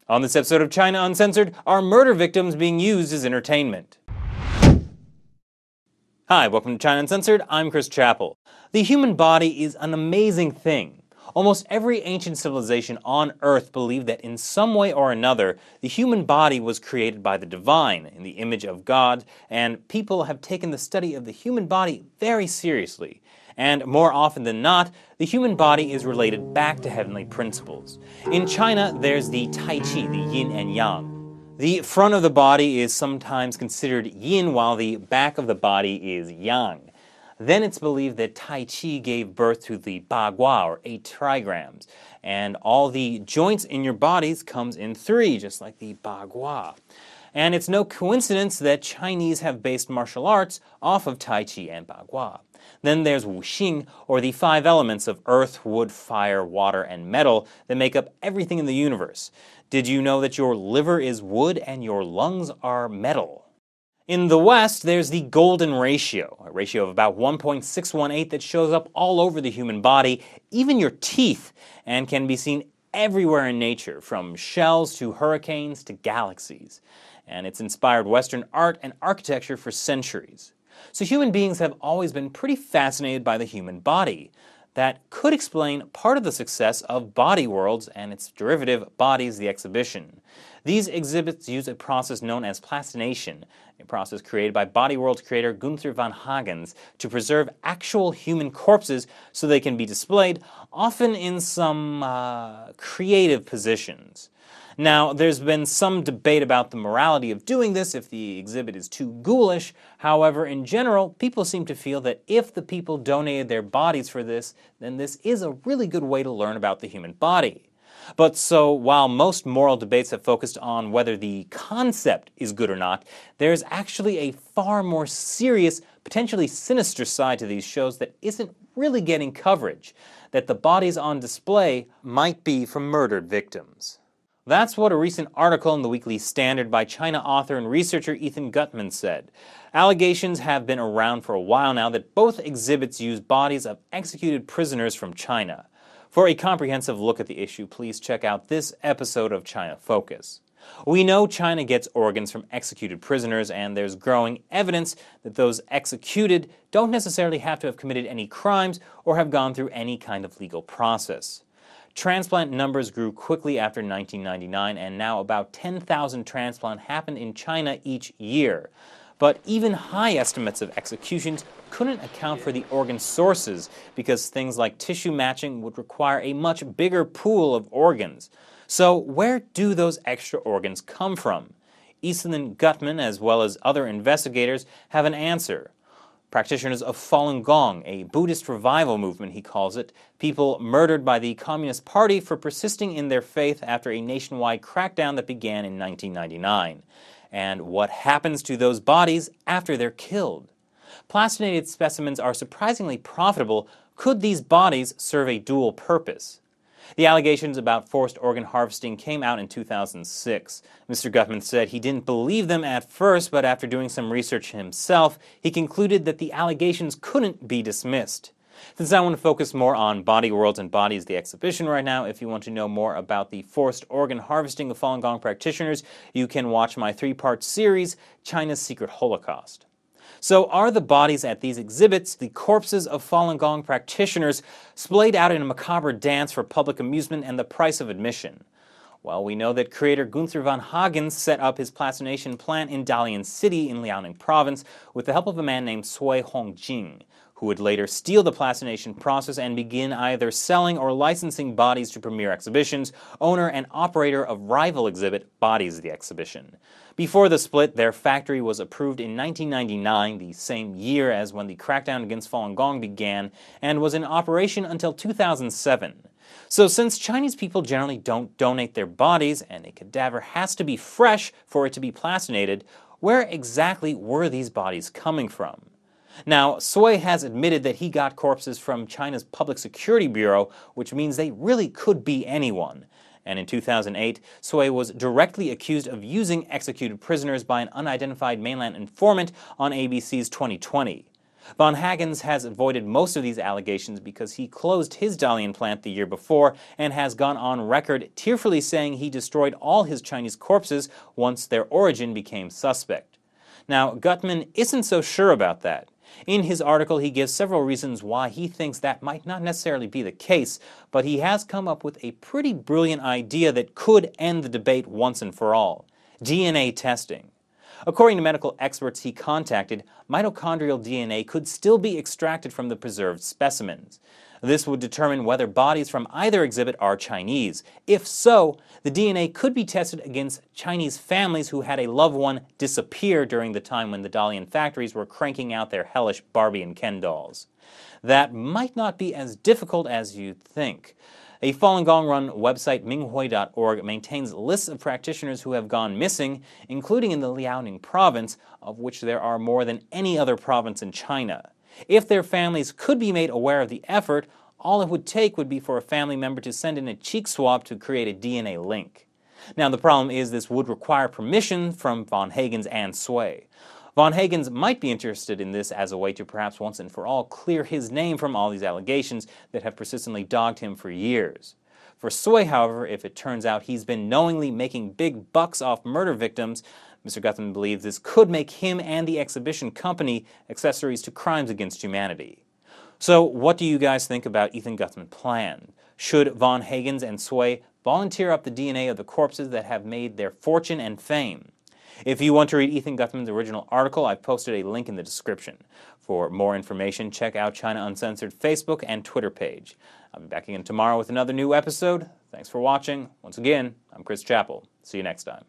On this episode of China Uncensored, are murder victims being used as entertainment? Hi, welcome to China Uncensored. I'm Chris Chappell. The human body is an amazing thing. Almost every ancient civilization on Earth believed that in some way or another, the human body was created by the divine, in the image of God, and people have taken the study of the human body very seriously. And more often than not, the human body is related back to heavenly principles. In China, there's the Tai Chi, the yin and yang. The front of the body is sometimes considered yin, while the back of the body is yang. Then it's believed that Tai Chi gave birth to the Bagua, or 8 trigrams, and all the joints in your bodies comes in 3, just like the Bagua. And it's no coincidence that Chinese have based martial arts off of Tai Chi and Bagua. Then there's Wuxing, or the 5 elements of earth, wood, fire, water, and metal that make up everything in the universe. Did you know that your liver is wood and your lungs are metal? In the West, there's the golden ratio, a ratio of about 1.618 that shows up all over the human body, even your teeth, and can be seen everywhere in nature, from shells to hurricanes to galaxies. And it's inspired Western art and architecture for centuries. So human beings have always been pretty fascinated by the human body. That could explain part of the success of Body Worlds and its derivative, Bodies the Exhibition. These exhibits use a process known as plastination, a process created by Body Worlds creator Gunther van Hagens to preserve actual human corpses so they can be displayed, often in some creative positions. Now, there's been some debate about the morality of doing this, if the exhibit is too ghoulish. However, in general, people seem to feel that if the people donated their bodies for this, then this is a really good way to learn about the human body. But so, while most moral debates have focused on whether the concept is good or not, there's actually a far more serious, potentially sinister side to these shows that isn't really getting coverage, that the bodies on display might be from murdered victims. That's what a recent article in the Weekly Standard by China author and researcher Ethan Gutman said. Allegations have been around for a while now that both exhibits use bodies of executed prisoners from China. For a comprehensive look at the issue, please check out this episode of China Focus. We know China gets organs from executed prisoners, and there's growing evidence that those executed don't necessarily have to have committed any crimes or have gone through any kind of legal process. Transplant numbers grew quickly after 1999, and now about 10,000 transplants happen in China each year. But even high estimates of executions couldn't account for the organ sources, because things like tissue matching would require a much bigger pool of organs. So where do those extra organs come from? Ethan Gutman, as well as other investigators, have an answer. Practitioners of Falun Gong, a Buddhist revival movement, he calls it, people murdered by the Communist Party for persisting in their faith after a nationwide crackdown that began in 1999. And what happens to those bodies after they're killed? Plastinated specimens are surprisingly profitable. Could these bodies serve a dual purpose? The allegations about forced organ harvesting came out in 2006. Mr. Gutman said he didn't believe them at first, but after doing some research himself, he concluded that the allegations couldn't be dismissed. Since I want to focus more on Body Worlds and Bodies the Exhibition right now, if you want to know more about the forced organ harvesting of Falun Gong practitioners, you can watch my 3-part series, China's Secret Holocaust. So are the bodies at these exhibits the corpses of Falun Gong practitioners splayed out in a macabre dance for public amusement and the price of admission? Well, we know that creator Gunther van Hagens set up his plastination plant in Dalian City in Liaoning Province with the help of a man named Cui Hongjing, who would later steal the plastination process and begin either selling or licensing bodies to premier exhibitions, owner and operator of rival exhibit Bodies the Exhibition. Before the split, their factory was approved in 1999, the same year as when the crackdown against Falun Gong began, and was in operation until 2007. So since Chinese people generally don't donate their bodies, and a cadaver has to be fresh for it to be plastinated, where exactly were these bodies coming from? Now, Cui has admitted that he got corpses from China's Public Security Bureau, which means they really could be anyone. And in 2008, Cui was directly accused of using executed prisoners by an unidentified mainland informant on ABC's 2020. Von Hagens has avoided most of these allegations because he closed his Dalian plant the year before and has gone on record tearfully saying he destroyed all his Chinese corpses once their origin became suspect. Now, Gutman isn't so sure about that. In his article, he gives several reasons why he thinks that might not necessarily be the case, but he has come up with a pretty brilliant idea that could end the debate once and for all: DNA testing. According to medical experts he contacted, mitochondrial DNA could still be extracted from the preserved specimens. This would determine whether bodies from either exhibit are Chinese. If so, the DNA could be tested against Chinese families who had a loved one disappear during the time when the Dalian factories were cranking out their hellish Barbie and Ken dolls. That might not be as difficult as you'd think. A Falun Gong-run website, minghui.org, maintains lists of practitioners who have gone missing, including in the Liaoning province, of which there are more than any other province in China. If their families could be made aware of the effort, all it would take would be for a family member to send in a cheek swab to create a DNA link. Now, the problem is this would require permission from Von Hagens and Sui. Von Hagens might be interested in this as a way to perhaps once and for all clear his name from all these allegations that have persistently dogged him for years. For Sui, however, if it turns out he's been knowingly making big bucks off murder victims, Mr. Gutman believes this could make him and the exhibition company accessories to crimes against humanity. So what do you guys think about Ethan Gutman's plan? Should Von Hagens and Sui volunteer up the DNA of the corpses that have made their fortune and fame? If you want to read Ethan Gutman's original article, I've posted a link in the description. For more information, check out China Uncensored Facebook and Twitter page. I'll be back again tomorrow with another new episode. Thanks for watching. Once again, I'm Chris Chappell. See you next time.